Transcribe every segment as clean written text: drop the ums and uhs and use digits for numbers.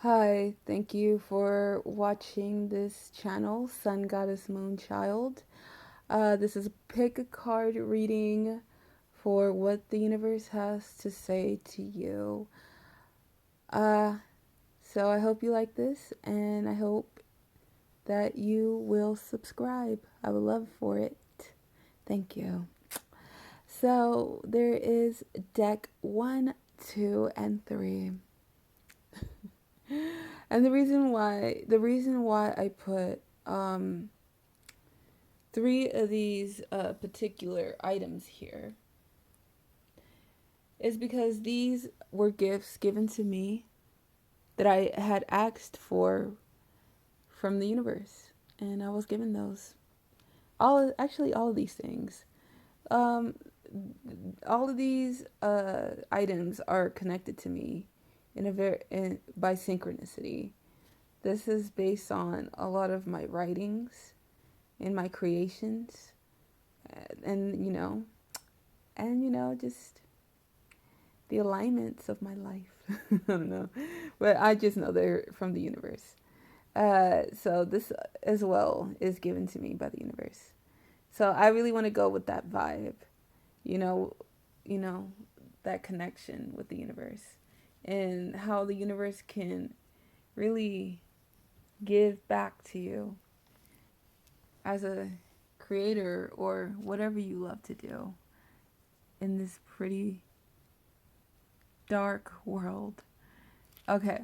Hi, thank you for watching this channel, Sun Goddess Moonchild. This is a pick a card reading for what the universe has to say to you. Uh, so I hope you like this, and I hope that you will subscribe. I would love for it. Thank you. So there is deck 1, 2, and 3. And the reason why I put three of these particular items here is because these were gifts given to me that I had asked for from the universe, and I was given those. All of these things. Um, all of these items are connected to me by synchronicity. This is based on a lot of my writings and my creations, and just the alignments of my life. I don't know, but I just know they're from the universe. So this as well is given to me by the universe. So I really want to go with that vibe, you know, you know, that connection with the universe and how the universe can really give back to you as a creator or whatever you love to do in this pretty dark world. Okay.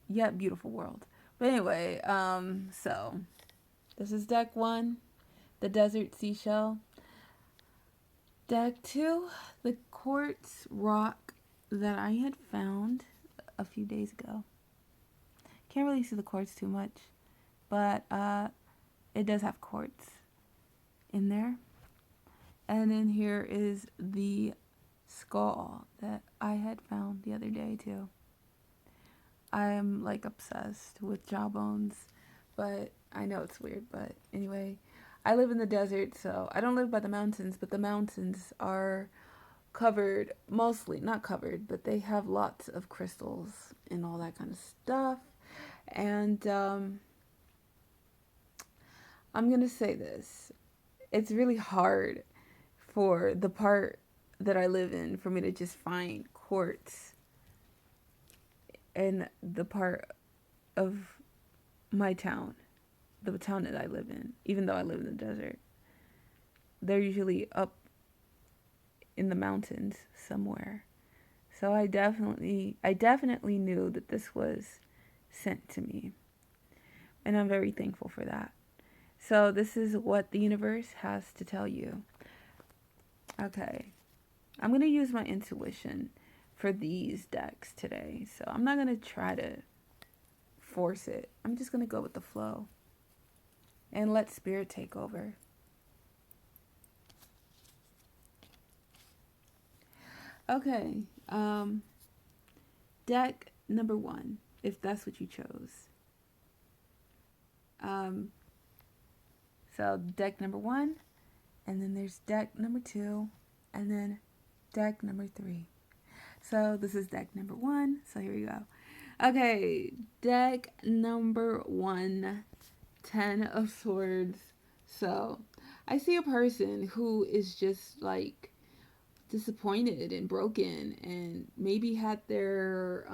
Yet beautiful world. But anyway, so this is deck 1, the desert seashell. Deck 2, the quartz rock that I had found a few days ago. Can't really see the quartz too much, but it does have quartz in there. And then here is the skull that I had found the other day too. I'm like obsessed with jawbones, but I know it's weird. But anyway, I live in the desert, so I don't live by the mountains, but the mountains are covered, mostly, not covered, but they have lots of crystals and all that kind of stuff. And I'm going to say this, it's really hard for the part that I live in for me to just find quartz in the part of my town, the town that I live in, even though I live in the desert. They're usually up in the mountains somewhere. So I definitely knew that this was sent to me. And I'm very thankful for that. So this is what the universe has to tell you. Okay. I'm going to use my intuition for these decks today. So I'm not going to try to force it. I'm just going to go with the flow and let spirit take over. Okay. Deck number 1, if that's what you chose. Um, so deck number 1, and then there's deck number 2, and then deck number 3. So this is deck number 1. So here we go. Okay, deck number 1, 10 of Swords. So I see a person who is just like disappointed and broken and maybe had their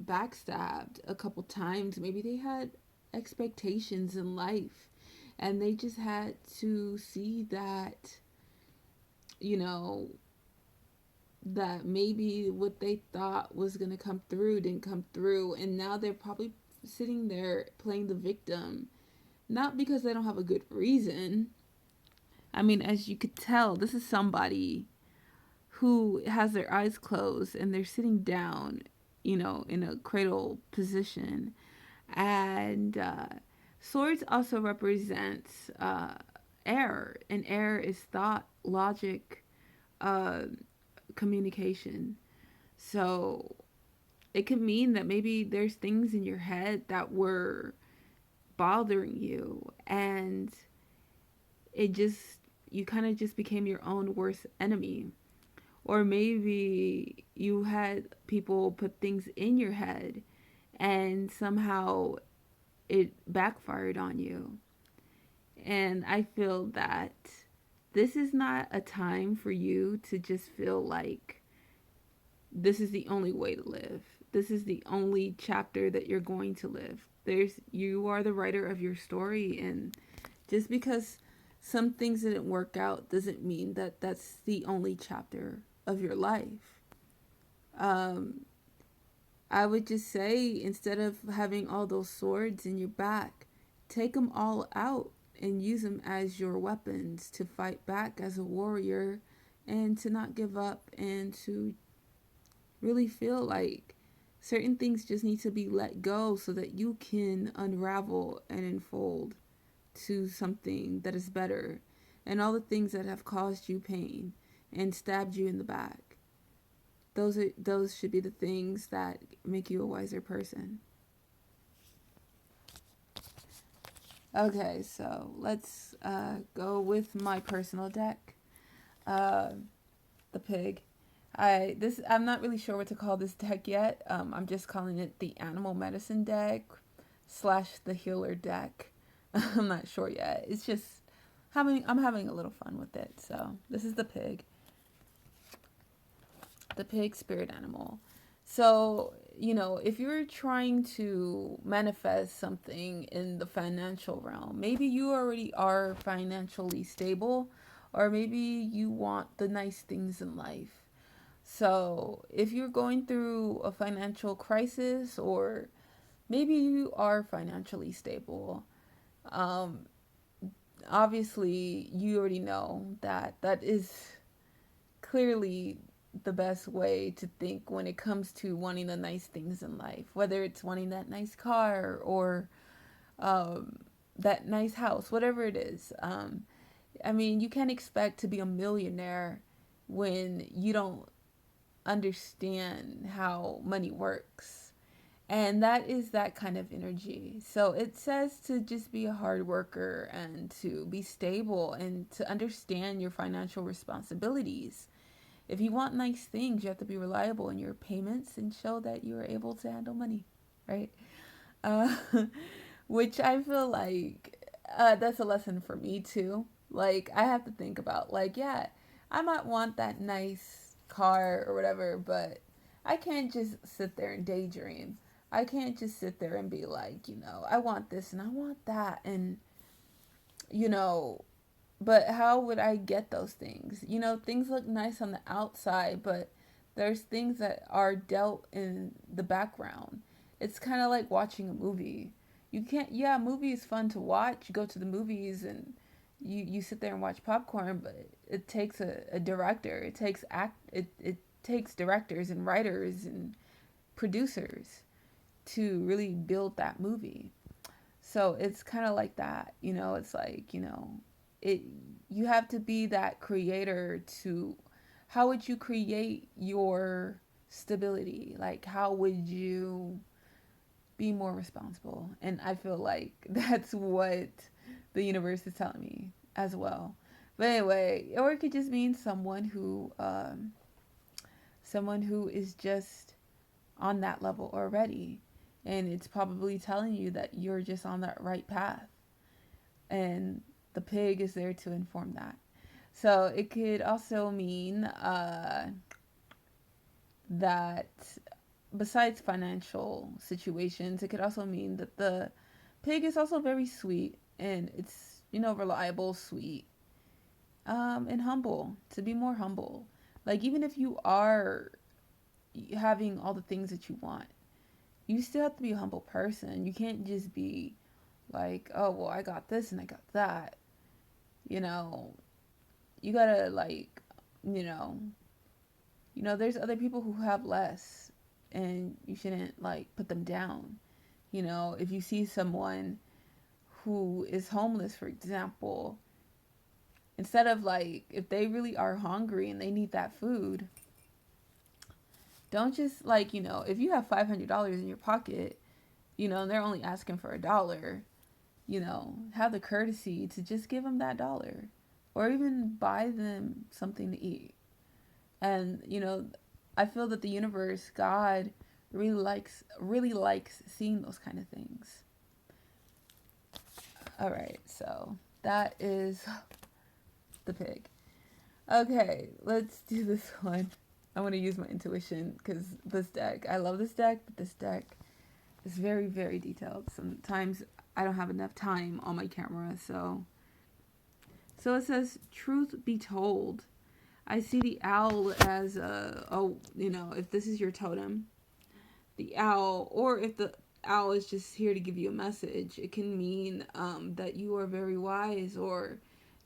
backstabbed a couple times. Maybe they had expectations in life and they just had to see that, you know, that maybe what they thought was going to come through didn't come through. And now they're probably sitting there playing the victim, not because they don't have a good reason. I mean, as you could tell, this is somebody who has their eyes closed and they're sitting down, in a cradle position. And swords also represents air, and air is thought, logic, uh, communication. So it could mean that maybe there's things in your head that were bothering you, and it just, you kind of just became your own worst enemy. Or maybe you had people put things in your head and somehow it backfired on you. And I feel that this is not a time for you to just feel like this is the only way to live. This is the only chapter that you're going to live. You are the writer of your story, and just because some things didn't work out doesn't mean that that's the only chapter of your life. Um, I would just say, instead of having all those swords in your back, take them all out and use them as your weapons to fight back as a warrior, and to not give up, and to really feel like certain things just need to be let go so that you can unravel and unfold to something that is better, and all the things that have caused you pain and stabbed you in the back. Those should be the things that make you a wiser person. Okay, so let's go with my personal deck, uh, the pig. I'm not really sure what to call this deck yet. I'm just calling it the animal medicine deck / the healer deck. I'm not sure yet. It's just I'm having a little fun with it. So this is the pig spirit animal. So, if you're trying to manifest something in the financial realm, maybe you already are financially stable, or maybe you want the nice things in life. So, if you're going through a financial crisis, or maybe you are financially stable, um, obviously you already know that that is clearly the best way to think when it comes to wanting the nice things in life, whether it's wanting that nice car, or um, that nice house, whatever it is. I mean, you can't expect to be a millionaire when you don't understand how money works. And that is that kind of energy. So it says to just be a hard worker, and to be stable, and to understand your financial responsibilities. If you want nice things, you have to be reliable in your payments and show that you are able to handle money, right? Uh, which I feel like that's a lesson for me too. Like, I have to think about, like, yeah, I might want that nice car or whatever, but I can't just sit there and daydream. I can't just sit there and be like, I want this and I want that, and you know, but how would I get those things? Things look nice on the outside, but there's things that are dealt in the background. It's kind of like watching a movie. You can't, yeah, a movie is fun to watch. You go to the movies and you sit there and watch popcorn, but it takes a director. It takes directors and writers and producers to really build that movie. So it's kind of like that, it's like, it you have to be that creator to how would you create your stability? Like, how would you be more responsible? And I feel like that's what the universe is telling me as well. But anyway, or it could just mean someone who is just on that level already, and it's probably telling you that you're just on that right path, and the pig is there to inform that. So it could also mean that besides financial situations, it could also mean that the pig is also very sweet, and it's, reliable, sweet, and humble, to be more humble. Like, even if you are having all the things that you want, you still have to be a humble person. You can't just be like, oh, well, I got this and I got that. You know, you gotta, like, you know, there's other people who have less, and you shouldn't, like, put them down. If you see someone who is homeless, for example, instead of, like, if they really are hungry and they need that food, don't just, like, if you have $500 in your pocket, and they're only asking for $1, have the courtesy to just give them that dollar, or even buy them something to eat. And, I feel that the universe, God, Really likes seeing those kind of things. All right, so that is the pig. Okay, let's do this one. I want to use my intuition because this deck, I love this deck, but this deck is very, very detailed. Sometimes I don't have enough time on my camera, so it says, truth be told, I see the owl as if this is your totem, the owl, or if the owl is just here to give you a message, it can mean that you are very wise or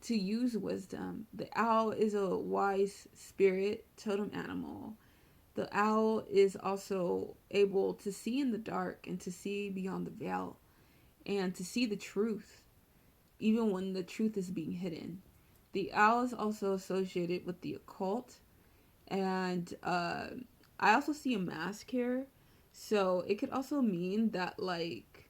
to use wisdom. The owl is a wise spirit totem animal. The owl is also able to see in the dark and to see beyond the veil and to see the truth, even when the truth is being hidden. The owl is also associated with the occult, and I also see a mask here, so it could also mean that, like,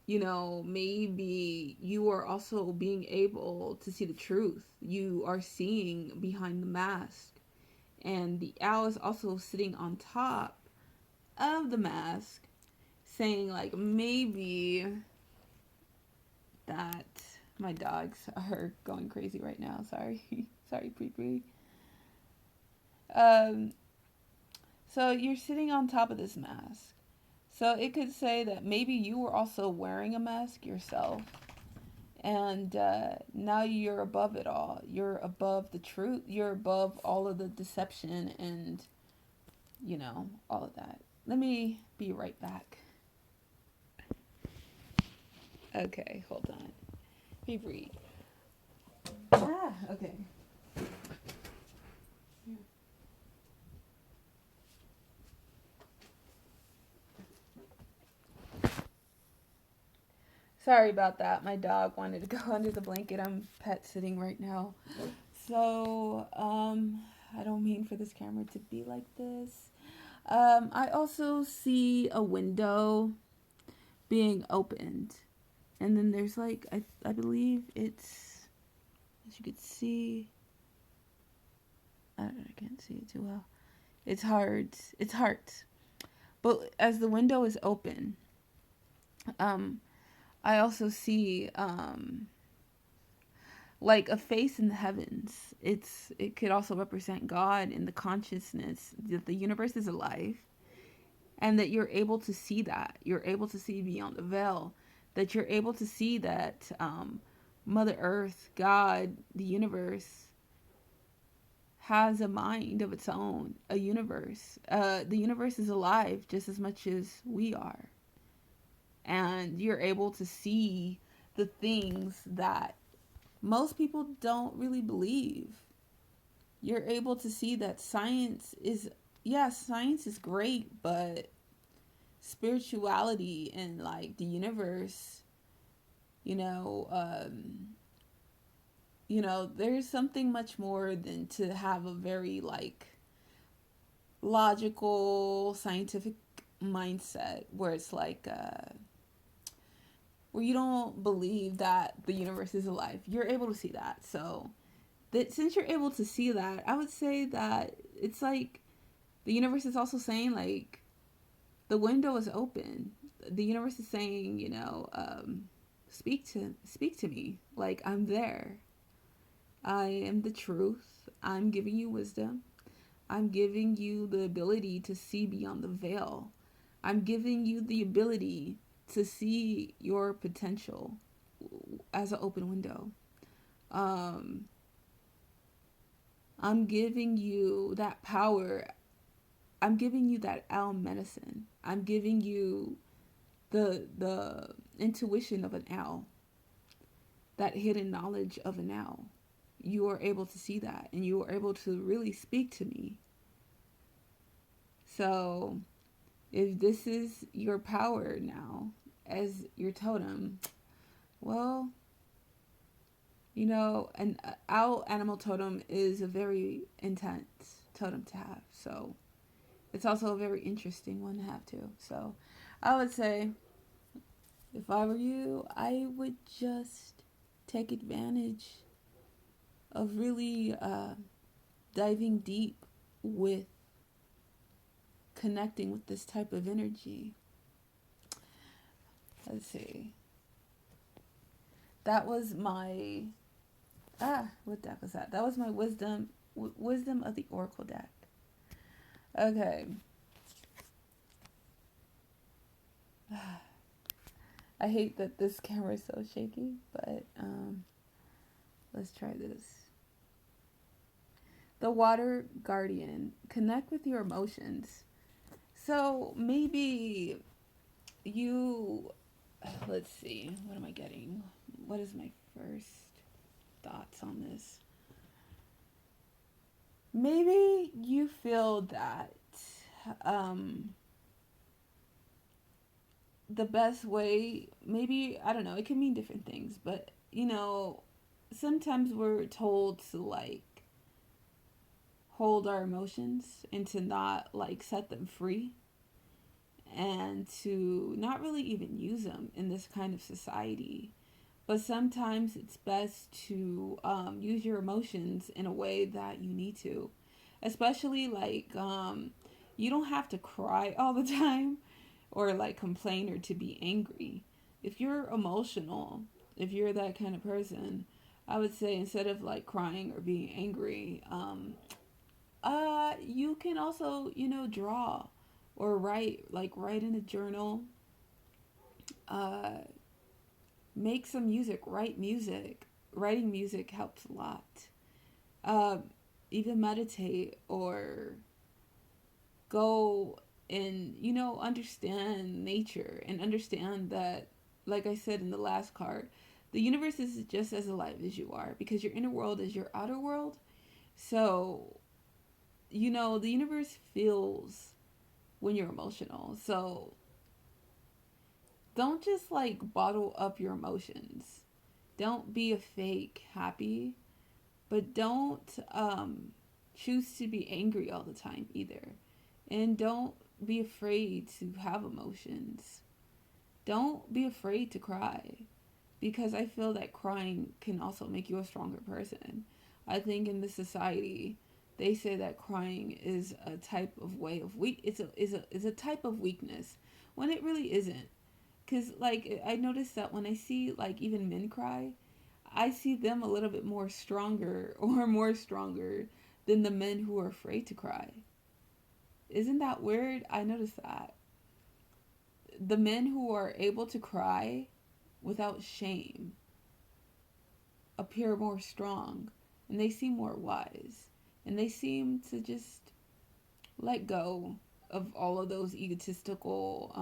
maybe you are also being able to see the truth. You are seeing behind the mask, and the owl is also sitting on top of the mask, saying, like, maybe that my dogs are going crazy right now. Sorry. Sorry, Pre. Um, so you're sitting on top of this mask. So it could say that maybe you were also wearing a mask yourself. And now you're above it all. You're above the truth. You're above all of the deception and, all of that. Let me be right back. Okay, hold on. Read. Okay. Sorry about that. My dog wanted to go under the blanket. I'm pet sitting right now. So, I don't mean for this camera to be like this. I also see a window being opened. And then there's like, I believe it's, as you can see, I can't see it too well. It's hard. It's hearts. But as the window is open, I also see like a face in the heavens. It could also represent God in the consciousness that the universe is alive, and that you're able to see that. You're able to see beyond the veil. That you're able to see that Mother Earth, God, the universe has a mind of its own, a universe. The universe is alive just as much as we are. And you're able to see the things that most people don't really believe. You're able to see that science is great, but spirituality and like the universe, there's something much more than to have a very like logical, scientific mindset where it's like where you don't believe that the universe is alive. You're able to see that. So that since you're able to see that, I would say that it's like the universe is also saying like the window is open. The universe is saying, speak to me. Like, I'm there. I am the truth. I'm giving you wisdom. I'm giving you the ability to see beyond the veil. I'm giving you the ability to see your potential as an open window. I'm giving you that power. I'm giving you that owl medicine. I'm giving you the intuition of an owl, that hidden knowledge of an owl. You are able to see that, and you are able to really speak to me. So, if this is your power now as your totem, well, an owl animal totem is a very intense totem to have. So, it's also a very interesting one to have too. So, I would say, if I were you, I would just take advantage of really diving deep with connecting with this type of energy. Let's see. That was my what deck was that? That was my wisdom of the Oracle deck. Okay. I hate that this camera is so shaky, but let's try this. The Water Guardian. Connect with your emotions. So maybe you, let's see, what am I getting? What is my first thoughts on this? Maybe you feel that the best way, maybe, I don't know, it can mean different things, but sometimes we're told to like hold our emotions and to not like set them free and to not really even use them in this kind of society. But sometimes it's best to use your emotions in a way that you need to. Especially like you don't have to cry all the time or like complain or to be angry. If you're emotional, if you're that kind of person, I would say instead of like crying or being angry, you can also, draw or write in a journal, uh, make some music, write music. Writing music helps a lot. Uh, Even meditate or go and, understand nature and understand that, like I said in the last card, the universe is just as alive as you are because your inner world is your outer world. So, the universe feels when you're emotional. So, don't just like bottle up your emotions. Don't be a fake happy, but don't choose to be angry all the time either. And don't be afraid to have emotions. Don't be afraid to cry because I feel that crying can also make you a stronger person. I think in this society, they say that crying is a type of way of it's a type of weakness when it really isn't. Cuz like I noticed that when I see like even men cry, I see them a little bit more stronger or more stronger than the men who are afraid to cry. Isn't that weird? I noticed that. The men who are able to cry without shame appear more strong and they seem more wise and they seem to just let go of all of those egotistical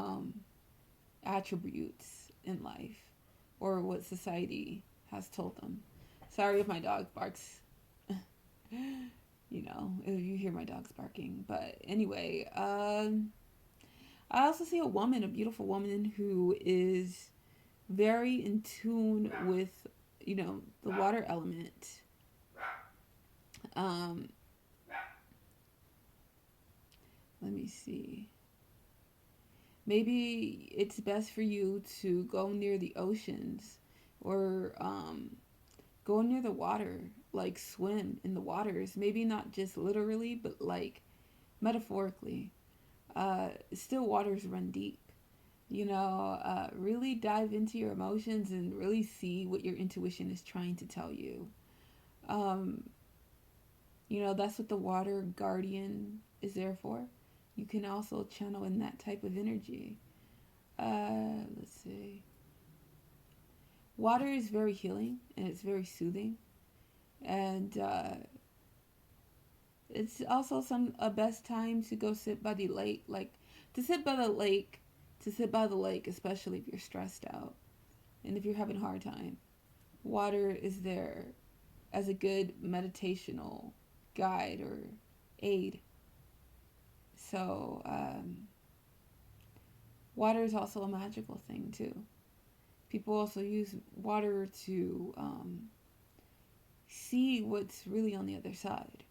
attributes in life or what society has told them. Sorry if my dog barks, if you hear my dogs barking. But anyway, I also see a woman, a beautiful woman who is very in tune with, the water element. Um, Let me see. Maybe it's best for you to go near the oceans or go near the water, like swim in the waters. Maybe not just literally, but like metaphorically. Still waters run deep. Really dive into your emotions and really see what your intuition is trying to tell you. Um, that's what the water guardian is there for. You can also channel in that type of energy. Let's see. Water is very healing and it's very soothing, and it's also a best time to go sit by the lake, like to sit by the lake, especially if you're stressed out and if you're having a hard time. Water is there as a good meditational guide or aid. So, water is also a magical thing too. People also use water to see what's really on the other side.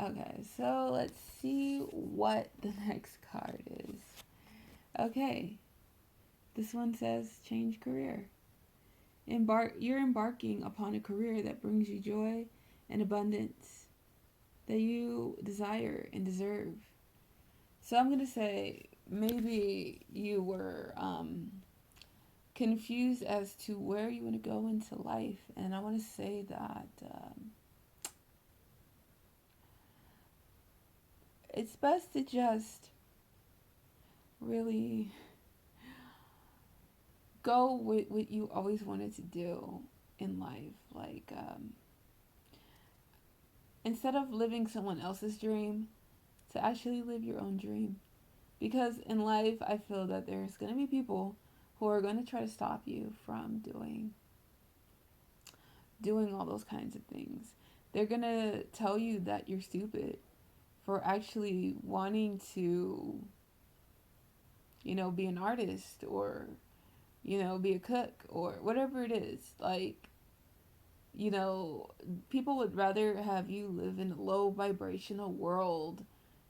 Okay, so let's see what the next card is. Okay, this one says change career. You're embarking upon a career that brings you joy and abundance. that you desire and deserve. So I'm going to say maybe you were confused as to where you want to go into life. And I want to say that it's best to just really go with what you always wanted to do in life. Like, instead of living someone else's dream, to actually live your own dream. Because in life, I feel that there's going to be people who are going to try to stop you from doing all those kinds of things. They're going to tell you that you're stupid for actually wanting to, be an artist or, be a cook or whatever it is. Like, people would rather have you live in a low vibrational world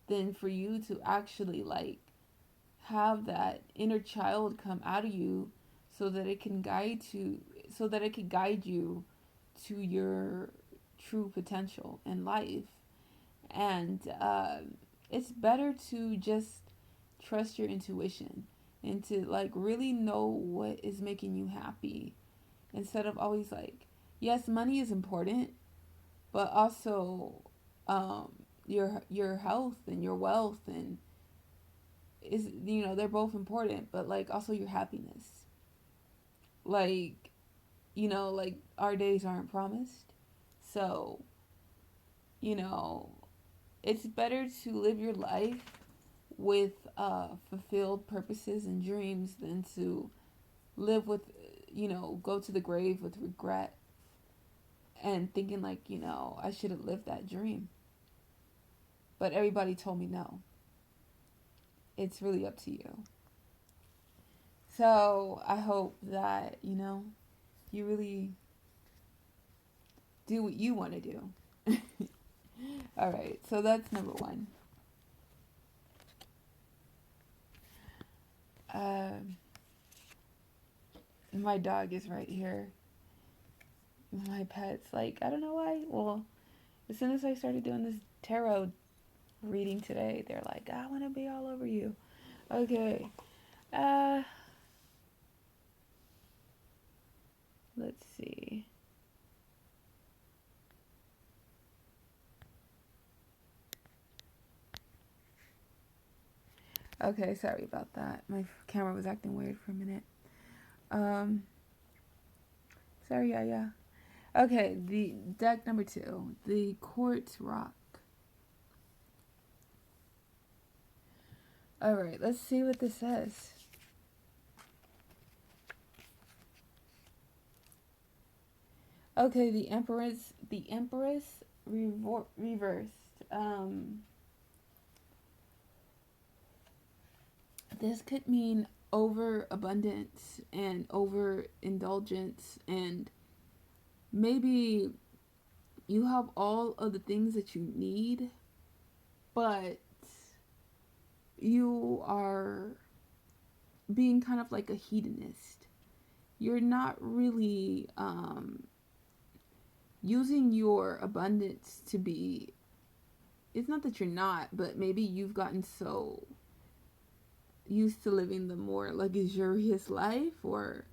than for you to actually like have that inner child come out of you so that it can guide you to your true potential in life. And it's better to just trust your intuition and to like really know what is making you happy instead of always like, yes, money is important, but also um, your health and your wealth and is they're both important, but like also your happiness. Like, like our days aren't promised, so you know it's better to live your life with fulfilled purposes and dreams than to live with go to the grave with regret and thinking like I should have lived that dream, but everybody told me no. It's really up to you. So I hope that you really do what you want to do. All right, so that's number one. Um, my dog is right here. My pet's like, I don't know why. Well, as soon as I started doing this tarot reading today, they're like, I want to be all over you. Okay. Uh, let's see. Okay, sorry about that. My camera was acting weird for a minute. Um, sorry, yeah. Okay, the deck number 2, the Quartz Rock. All right, let's see what this says. Okay, the Empress reversed. This could mean overabundance and overindulgence, and maybe you have all of the things that you need, but you are being kind of like a hedonist. You're not really using your abundance to be. It's not that you're not, but maybe you've gotten so used to living the more luxurious life, or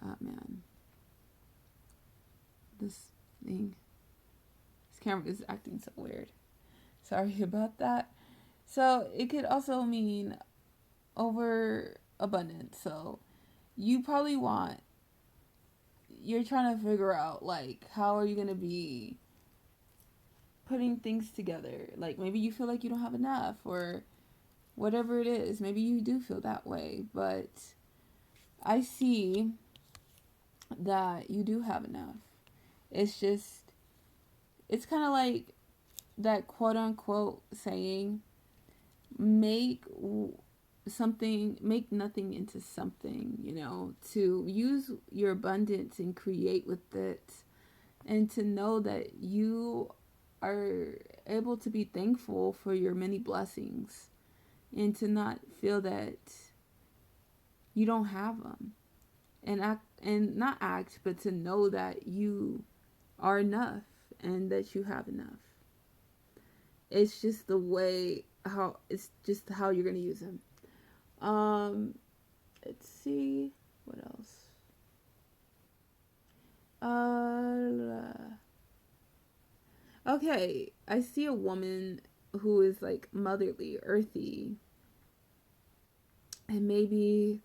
oh man, this thing, this camera is acting so weird. Sorry about that. So it could also mean overabundance. So you probably you're trying to figure out like how are you gonna be putting things together. Like maybe you feel like you don't have enough, or whatever it is. Maybe you do feel that way, but I see that you do have enough. It's just, it's kind of like that quote unquote saying, make make nothing into something, to use your abundance and create with it, and to know that you are able to be thankful for your many blessings, and to not feel that you don't have them, and not act, but to know that you are enough and that you have enough. It's just the way it's just how you're gonna use them. Let's see what else. Okay, I see a woman who is like motherly, earthy, and maybe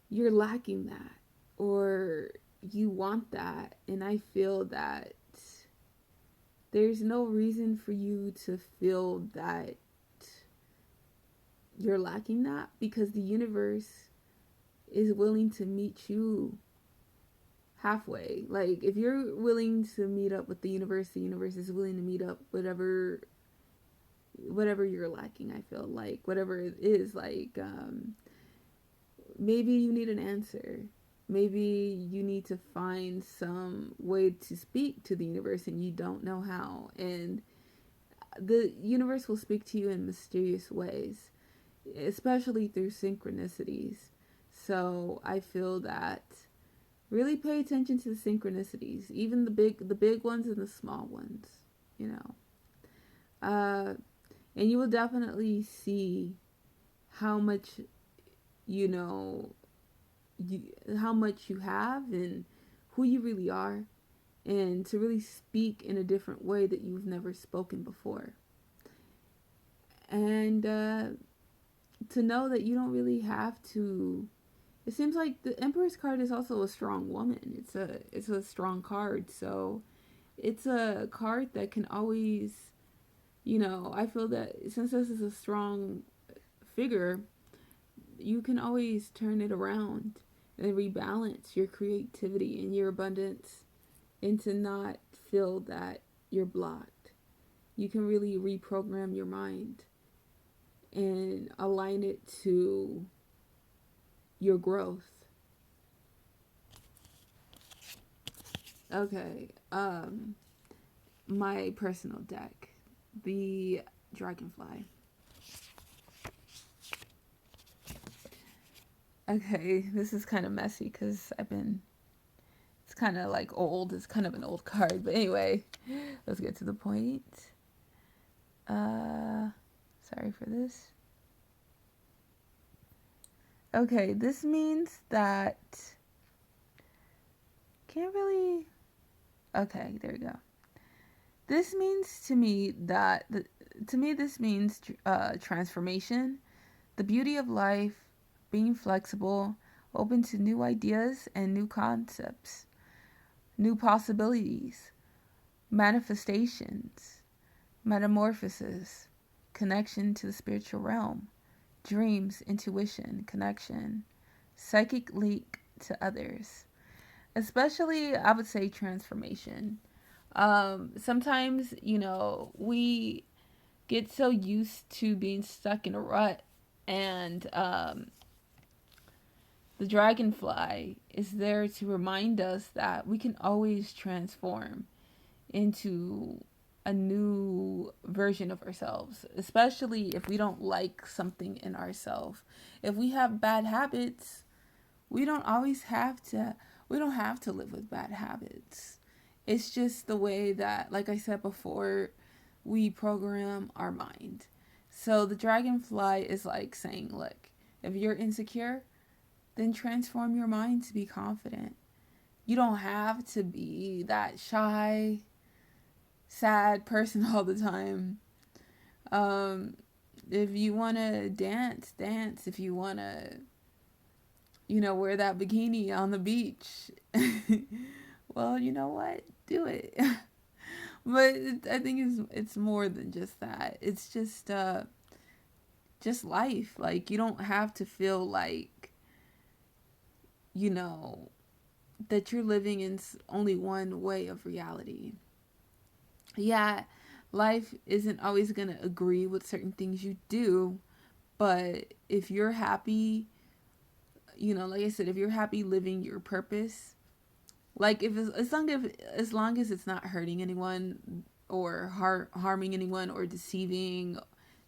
you're lacking that, or you want that, and I feel that there's no reason for you to feel that you're lacking that, because the universe is willing to meet you halfway. Like, if you're willing to meet up with the universe is willing to meet up whatever you're lacking. I feel like whatever it is, like, maybe you need an answer, maybe you need to find some way to speak to the universe and you don't know how, and the universe will speak to you in mysterious ways, especially through synchronicities. So I feel that really pay attention to the synchronicities, even the big ones and the small ones, you know. And you will definitely see how much, you know, how much you have and who you really are, and to really speak in a different way that you've never spoken before. And to know that you don't really have to. It seems like the Empress card is also a strong woman. It's a strong card, so it's a card that can always, I feel that since this is a strong figure, you can always turn it around and rebalance your creativity and your abundance, and to not feel that you're blocked. You can really reprogram your mind and align it to your growth. Okay, my personal deck, the Dragonfly. Okay, this is kind of messy because it's kind of like old. It's kind of an old card. But anyway, let's get to the point. Sorry for this. Okay, this means that. Can't really. Okay, there we go. This means to me that. This means transformation, the beauty of life, being flexible, open to new ideas and new concepts, new possibilities, manifestations, metamorphosis, connection to the spiritual realm, dreams, intuition, connection, psychic link to others. Especially, I would say transformation. Sometimes, we get so used to being stuck in a rut, and the dragonfly is there to remind us that we can always transform into a new version of ourselves, especially if we don't like something in ourselves. If we have bad habits, we don't always have to we don't have to live with bad habits. It's just the way that, like I said before, we program our mind. So the dragonfly is like saying, look, if you're insecure, then transform your mind to be confident. You don't have to be that shy, sad person all the time. Um, if you want to dance, dance. If you want to, wear that bikini on the beach, well, you know what? Do it. But I think it's more than just that. It's just life. Like, you don't have to feel like, you know, that you're living in only one way of reality. Yeah, life isn't always going to agree with certain things you do, but if you're happy, like I said, if you're happy living your purpose, like, if it's, as long as it's not hurting anyone or harming anyone or deceiving,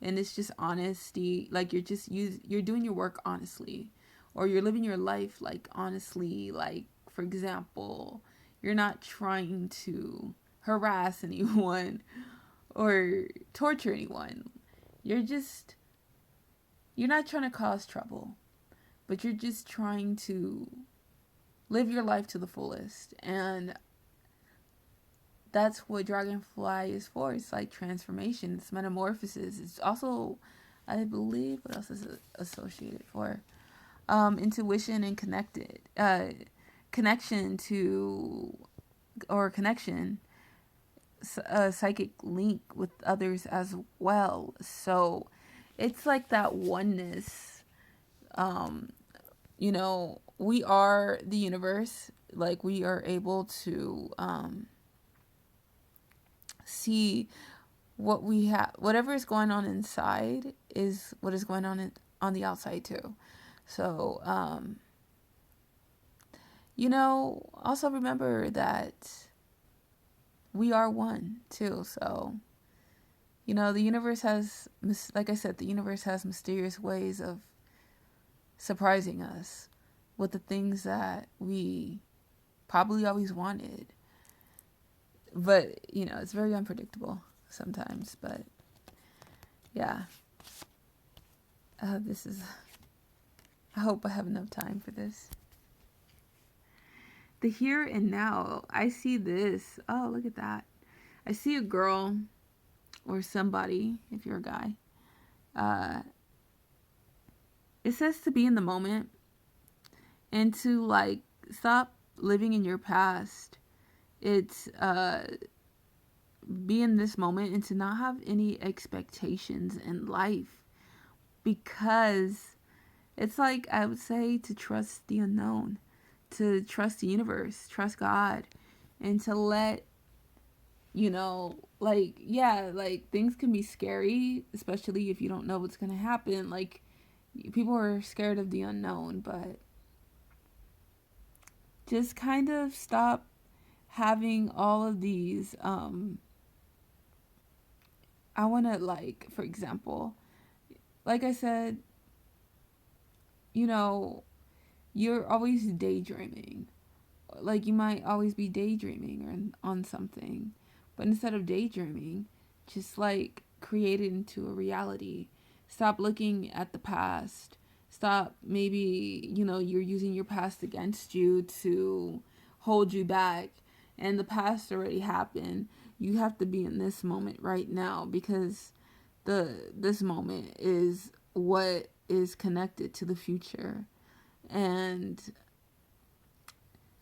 and it's just honesty, like you're doing your work honestly, or you're living your life like honestly, like, for example, you're not trying to harass anyone or torture anyone. You're just, you're not trying to cause trouble, but you're just trying to live your life to the fullest. And that's what Dragonfly is for. It's like transformation, it's metamorphosis. It's also, I believe, what else is it associated for? Intuition and connection to, or connection, a psychic link with others as well. So it's like that oneness. Um, we are the universe. Like, we are able to see what we have. Whatever is going on inside is what is going on the outside too. So, also remember that we are one too. So, the universe has, like I said, the universe has mysterious ways of surprising us with the things that we probably always wanted. But, it's very unpredictable sometimes. But, yeah. I hope I have enough time for this. The here and now. I see this. Oh, look at that. I see a girl or somebody, if you're a guy. It says to be in the moment and to, like, stop living in your past. It's be in this moment and to not have any expectations in life, because it's like, I would say, to trust the unknown, to trust the universe, trust God, and to let, like things can be scary, especially if you don't know what's going to happen. Like, people are scared of the unknown, but just kind of stop having all of these, I want to, like, for example, like I said, you're always daydreaming. Like, you might always be daydreaming or on something, but instead of daydreaming, just, like, create it into a reality. Stop looking at the past. Stop, maybe, you're using your past against you to hold you back, and the past already happened. You have to be in this moment right now, because this moment is what is connected to the future. And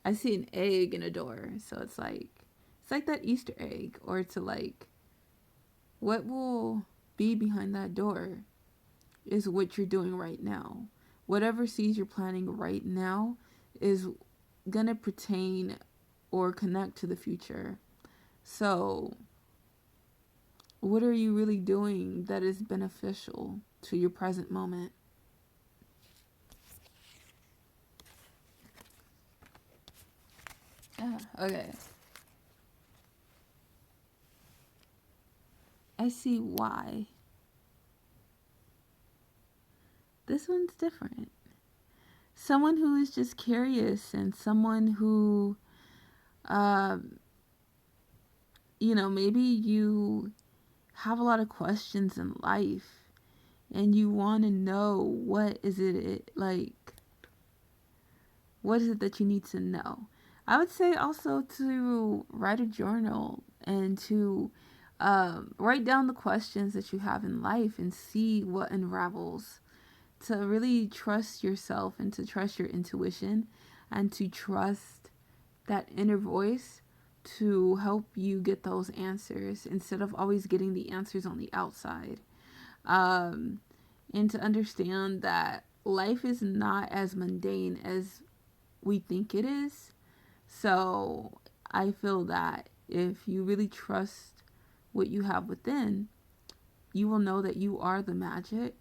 I see an egg in a door, so it's like that Easter egg, or to, like, what will be behind that door is what you're doing right now. Whatever seeds you're planting right now is gonna pertain or connect to the future. So, what are you really doing that is beneficial to your present moment? Okay. I see why. This one's different. Someone who is just curious, and someone who, maybe you have a lot of questions in life, and you want to know what is it that you need to know. I would say also to write a journal and to write down the questions that you have in life and see what unravels. To really trust yourself and to trust your intuition and to trust that inner voice to help you get those answers instead of always getting the answers on the outside. And to understand that life is not as mundane as we think it is. So I feel that if you really trust what you have within, you will know that you are the magic.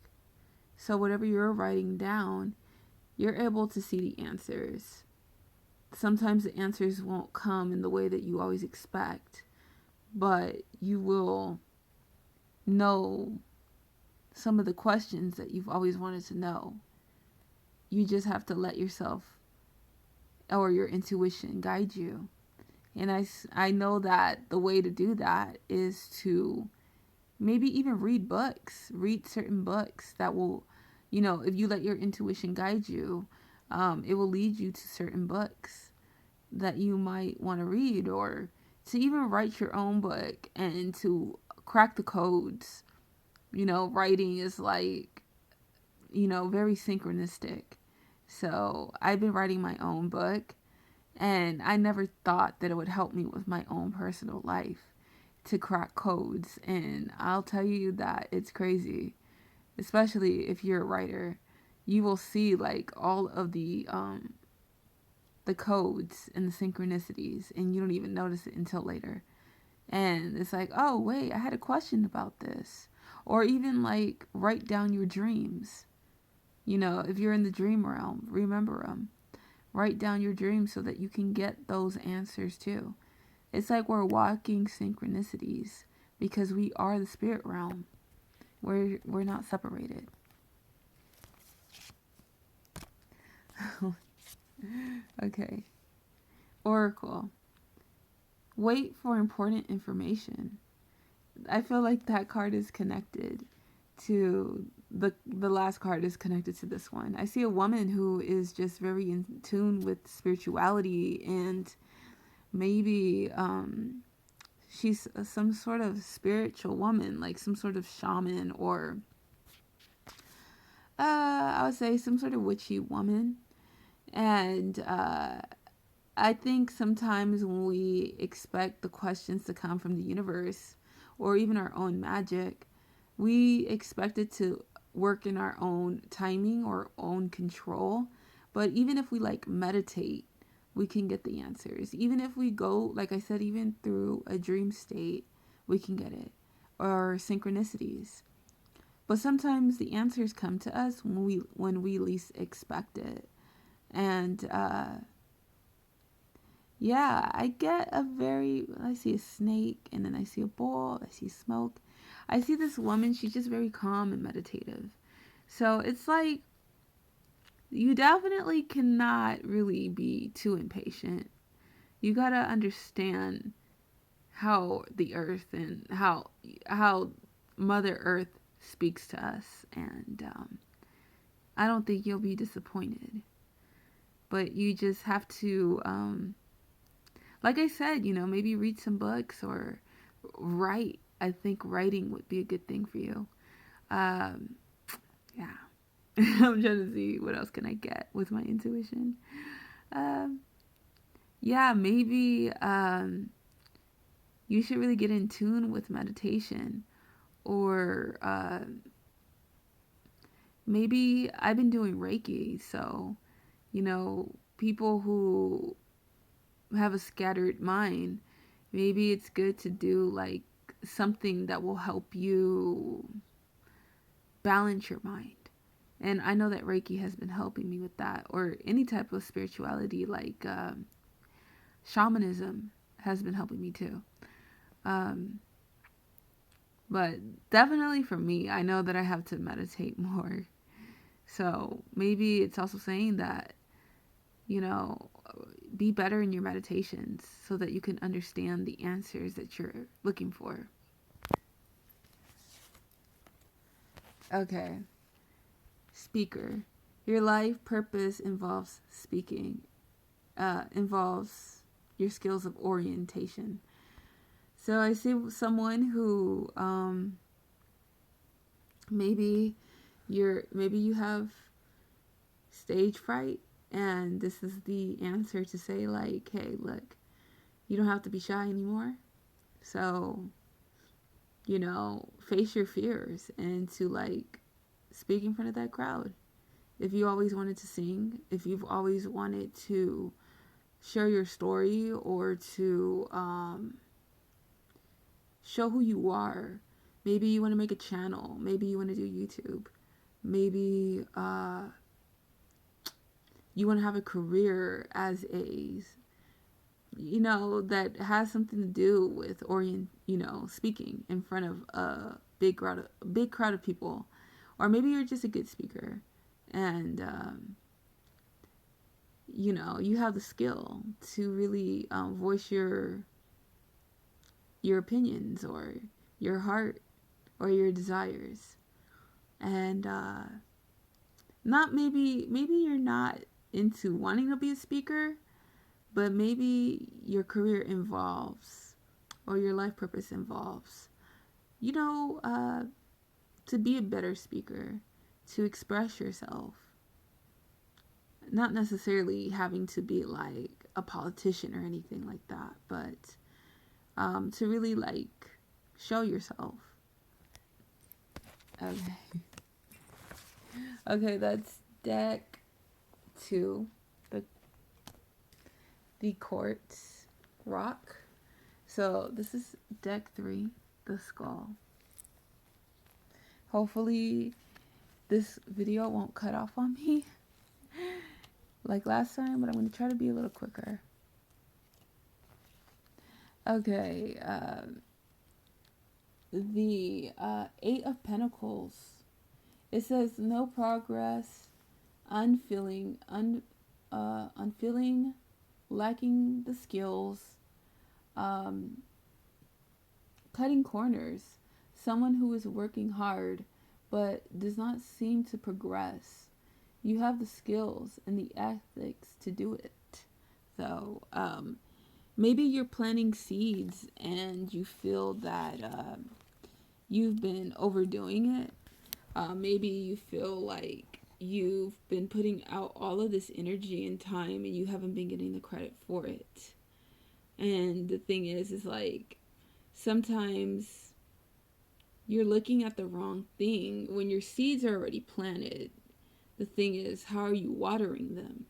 So whatever you're writing down, you're able to see the answers. Sometimes the answers won't come in the way that you always expect, but you will know some of the questions that you've always wanted to know. You just have to let yourself or your intuition guide you. And I know that the way to do that is to Maybe even read books, read certain books that will, if you let your intuition guide you, it will lead you to certain books that you might want to read, or to even write your own book and to crack the codes. Writing is like, very synchronistic. So I've been writing my own book, and I never thought that it would help me with my own personal life to crack codes. And I'll tell you that it's crazy, especially if you're a writer. You will see like all of the codes and the synchronicities, and you don't even notice it until later. And it's like, oh wait, I had a question about this. Or even like write down your dreams. If you're in the dream realm, remember them. Write down your dreams so that you can get those answers too. It's like we're walking synchronicities because we are the spirit realm. We're not separated. Okay. Oracle. Wait for important information. I feel like that card is connected to the last card is connected to this one. I see a woman who is just very in tune with spirituality, and maybe she's some sort of spiritual woman, like some sort of shaman, or I would say some sort of witchy woman. And I think sometimes when we expect the questions to come from the universe or even our own magic, we expect it to work in our own timing or own control. But even if we like meditate, we can get the answers. Even if we go, like I said, even through a dream state, we can get it. Or synchronicities. But sometimes the answers come to us when we least expect it. And yeah, I get I see a snake, and then I see a bull, I see smoke. I see this woman, she's just very calm and meditative. So it's like, you definitely cannot really be too impatient. You gotta understand how the earth and how Mother Earth speaks to us, and I don't think you'll be disappointed. But you just have to like I said, maybe read some books or write. I think writing would be a good thing for you. Um, yeah. I'm trying to see what else can I get with my intuition. Um, yeah, maybe you should really get in tune with meditation, or maybe I've been doing Reiki. So, people who have a scattered mind, maybe it's good to do like something that will help you balance your mind. And I know that Reiki has been helping me with that, or any type of spirituality, like shamanism has been helping me too. Um, but definitely for me, I know that I have to meditate more. So maybe it's also saying that, you know, be better in your meditations so that you can understand the answers that you're looking for. Okay. Speaker. Your life purpose involves speaking, involves your skills of orientation. So I see someone who maybe you have stage fright, and this is the answer to say like, hey, look, you don't have to be shy anymore. So, face your fears and to like speak in front of that crowd. If you always wanted to sing, if you've always wanted to share your story, or to show who you are, maybe you want to make a channel, maybe you want to do YouTube, maybe you want to have a career as that has something to do with speaking in front of a big crowd of people, or maybe you're just a good speaker, and you have the skill to really voice your opinions or your heart. or your desires. And not maybe you're not into wanting to be a speaker, but maybe your career involves, or your life purpose involves, to be a better speaker, to express yourself. Not necessarily having to be like a politician or anything like that, but to really like show yourself. Okay. Okay, that's deck 2, the quartz rock. So this is deck 3, the skull. Hopefully this video won't cut off on me like last time, but I'm going to try to be a little quicker. Okay, the 8 of Pentacles. It says no progress, unfeeling, lacking the skills, cutting corners. Someone who is working hard but does not seem to progress. You have the skills and the ethics to do it. So, maybe you're planting seeds and you feel that you've been overdoing it. Maybe you feel like you've been putting out all of this energy and time and you haven't been getting the credit for it. And the thing is like, sometimes you're looking at the wrong thing. When your seeds are already planted, the thing is, how are you watering them?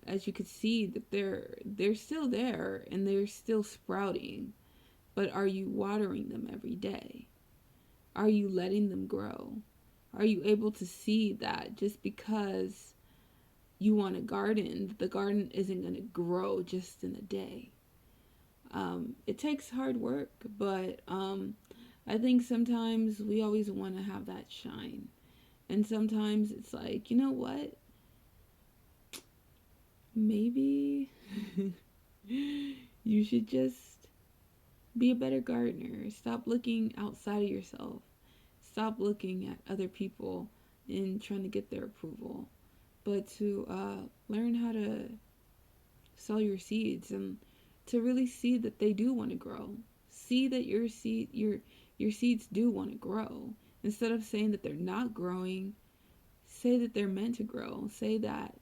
As you can see, that they're still there and they're still sprouting, but are you watering them every day? Are you letting them grow? Are you able to see that just because you want a garden, the garden isn't going to grow just in a day? It takes hard work, but I think sometimes we always want to have that shine. And sometimes it's like, you know what? Maybe you should just be a better gardener. Stop looking outside of yourself. Stop looking at other people and trying to get their approval. But to learn how to sow your seeds and to really see that they do want to grow. See that your seeds do want to grow. Instead of saying that they're not growing, say that they're meant to grow. Say that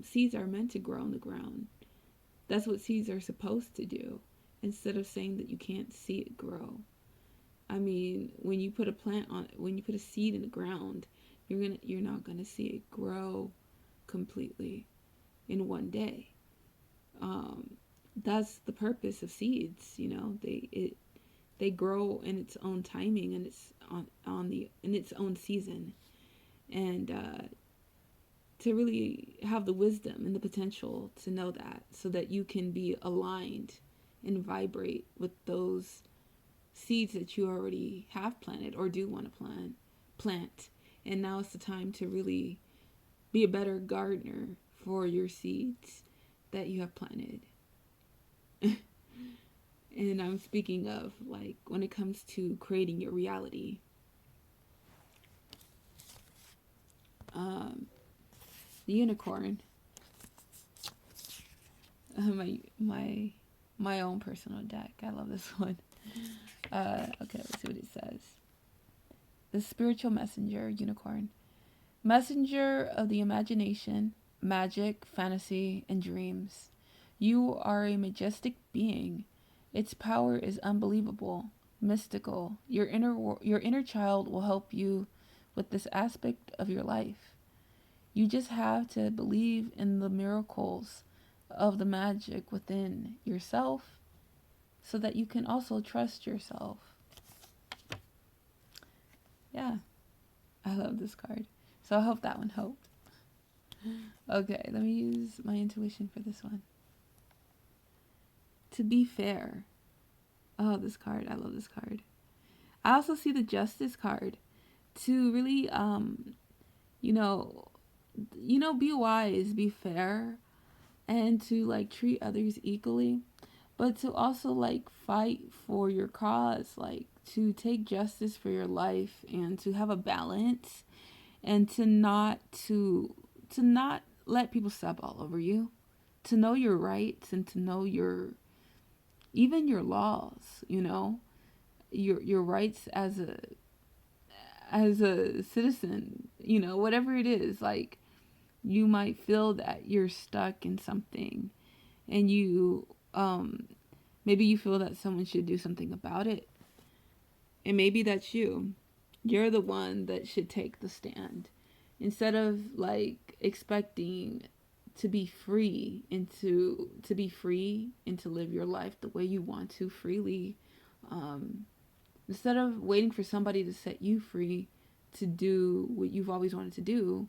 seeds are meant to grow in the ground. That's what seeds are supposed to do. Instead of saying that you can't see it grow. I mean, when you put a seed in the ground, you're not gonna see it grow completely in one day. That's the purpose of seeds. They grow in its own timing and it's in its own season. And to really have the wisdom and the potential to know that, so that you can be aligned and vibrate with those seeds that you already have planted or do want to plant. And now it's the time to really be a better gardener for your seeds that you have planted. And I'm speaking of like when it comes to creating your reality. The unicorn. My own personal deck. I love this one. Okay, let's see what it says. The spiritual messenger, unicorn. Messenger of the imagination, magic, fantasy, and dreams. You are a majestic being. Its power is unbelievable, mystical. Your inner child will help you with this aspect of your life. You just have to believe in the miracles of the magic within yourself so that you can also trust yourself. Yeah, I love this card. So I hope that one helped. Okay, let me use my intuition for this one. To be fair. Oh, this card. I love this card. I also see the Justice card. To really, be wise, be fair, and to like treat others equally. but to also like fight for your cause, like to take justice for your life and to have a balance and to not let people step all over you, to know your rights and to know your even your laws, you know, your rights as a citizen, you know, whatever it is. Like, you might feel that you're stuck in something and you maybe you feel that someone should do something about it, and maybe that's you. You're the one that should take the stand instead of like expecting to be free and to be free and to live your life the way you want to freely. um, Instead of waiting for somebody to set you free to do what you've always wanted to do,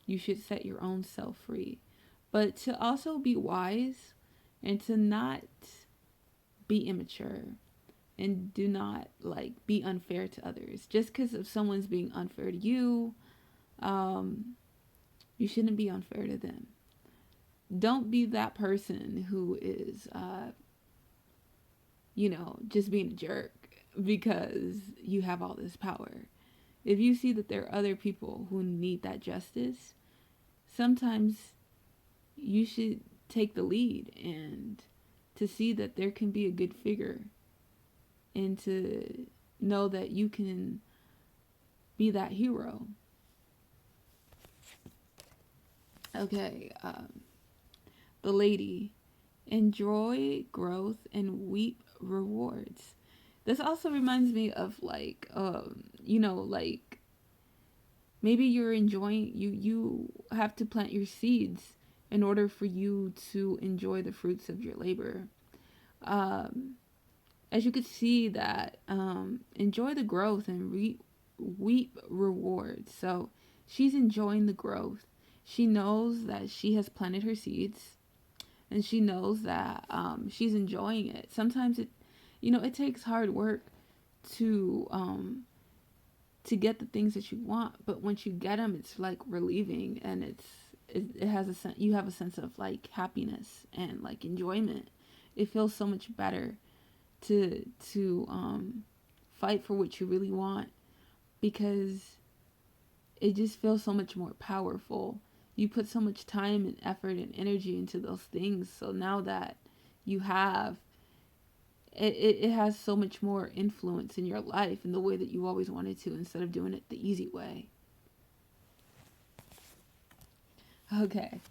you should set your own self free. But to also be wise and to not be immature and do not like be unfair to others. Just because if someone's being unfair to you, um, you shouldn't be unfair to them. Don't be that person who is, just being a jerk because you have all this power. If you see that there are other people who need that justice, sometimes you should take the lead and to see that there can be a good figure and to know that you can be that hero. Okay, the lady, enjoy growth and weep rewards. This also reminds me of like, like maybe you're enjoying you have to plant your seeds in order for you to enjoy the fruits of your labor. Um, as you could see that enjoy the growth and reap rewards. So she's enjoying the growth. She knows that she has planted her seeds, and she knows that she's enjoying it. Sometimes it takes hard work to get the things that you want, but once you get them, it's like relieving, and it has a sense. You have a sense of like happiness and like enjoyment. It feels so much better to fight for what you really want, because it just feels so much more powerful. You put so much time and effort and energy into those things, so now that you have it has so much more influence in your life in the way that you always wanted to, instead of doing it the easy way. Okay,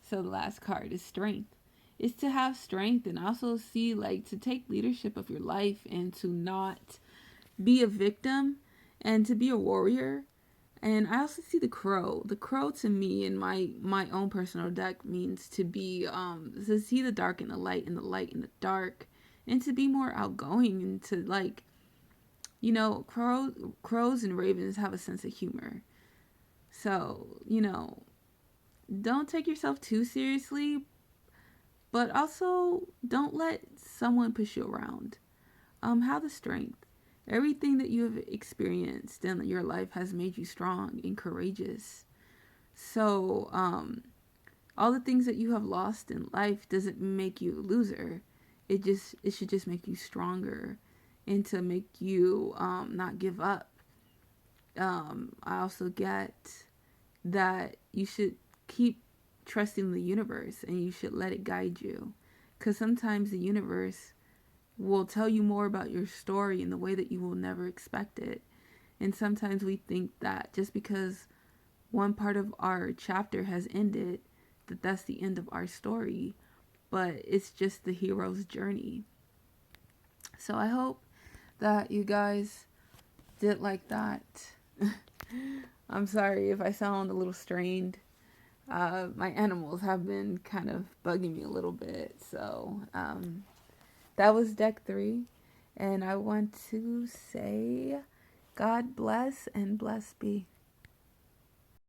so the last card is strength. It's to have strength and also see like to take leadership of your life and to not be a victim and to be a warrior. And I also see the crow. The crow to me in my own personal deck means to be to see the dark in the light and the light in the dark, and to be more outgoing and to like, crows and ravens have a sense of humor. So, don't take yourself too seriously, but also don't let someone push you around. Have the strength. Everything that you have experienced in your life has made you strong and courageous. So, all the things that you have lost in life doesn't make you a loser. It should just make you stronger, and to make you not give up. I also get that you should keep trusting the universe and you should let it guide you, because sometimes the universe will tell you more about your story in the way that you will never expect it. And sometimes we think that just because one part of our chapter has ended, that that's the end of our story, but it's just the hero's journey. So I hope that you guys did like that. I'm sorry if I sound a little strained. My animals have been kind of bugging me a little bit. So that was deck 3. And I want to say God bless and bless be.